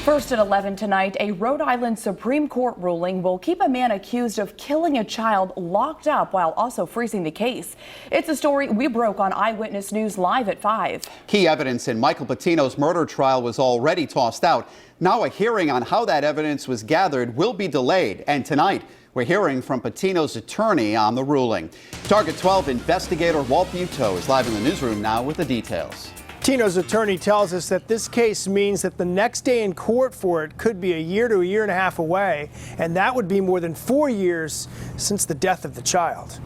First at 11 tonight, a Rhode Island Supreme Court ruling will keep a man accused of killing a child locked up while also freezing the case. It's a story we broke on Eyewitness News Live at 5. Key evidence in Michael Patino's murder trial was already tossed out. Now a hearing on how that evidence was gathered will be delayed. And tonight, we're hearing from Patino's attorney on the ruling. Target 12 investigator Walt Buteau is live in the newsroom now with the details. Patino's attorney tells us that this case means that the next day in court for it could be a year to a year and a half away, and that would be more than 4 years since the death of the child.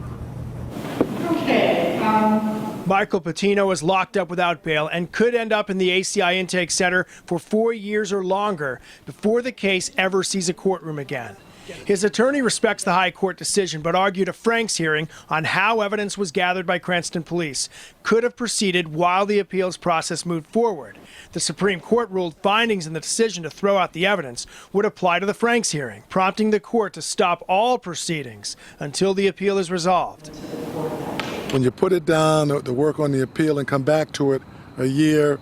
Michael Patino is locked up without bail and could end up in the ACI Intake Center for 4 years or longer before the case ever sees a courtroom again. His attorney respects the high court decision, but argued a Franks hearing on how evidence was gathered by Cranston police could have proceeded while the appeals process moved forward. The Supreme Court ruled findings in the decision to throw out the evidence would apply to the Franks hearing, prompting the court to stop all proceedings until the appeal is resolved. When you put it down to work on the appeal and come back to it a year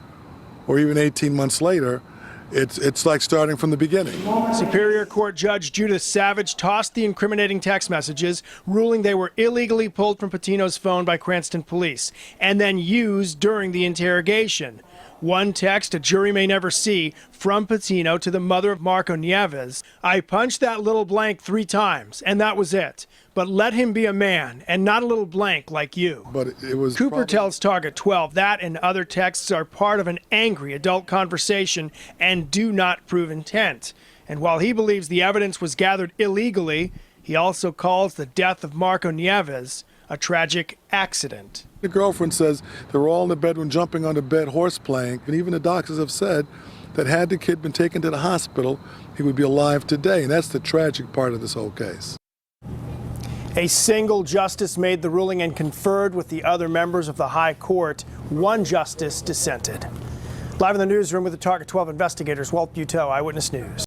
or even 18 months later, it's like starting from the beginning. Superior Court Judge Judith Savage tossed the incriminating text messages, ruling they were illegally pulled from Patino's phone by Cranston police and then used during the interrogation. One text a jury may never see from Patino to the mother of Marco Nieves. "I punched that little blank 3 times, and that was it. But let him be a man and not a little blank like you." But it was Cooper tells Target 12 that and other texts are part of an angry adult conversation and do not prove intent. And while he believes the evidence was gathered illegally, he also calls the death of Marco Nieves a tragic accident. The girlfriend says they were all in the bedroom jumping on the bed, horse playing. And even the doctors have said that had the kid been taken to the hospital, he would be alive today. And that's the tragic part of this whole case. A single justice made the ruling and conferred with the other members of the high court. One justice dissented. Live in the newsroom with the Target 12 investigators, Walt Buteau, Eyewitness News.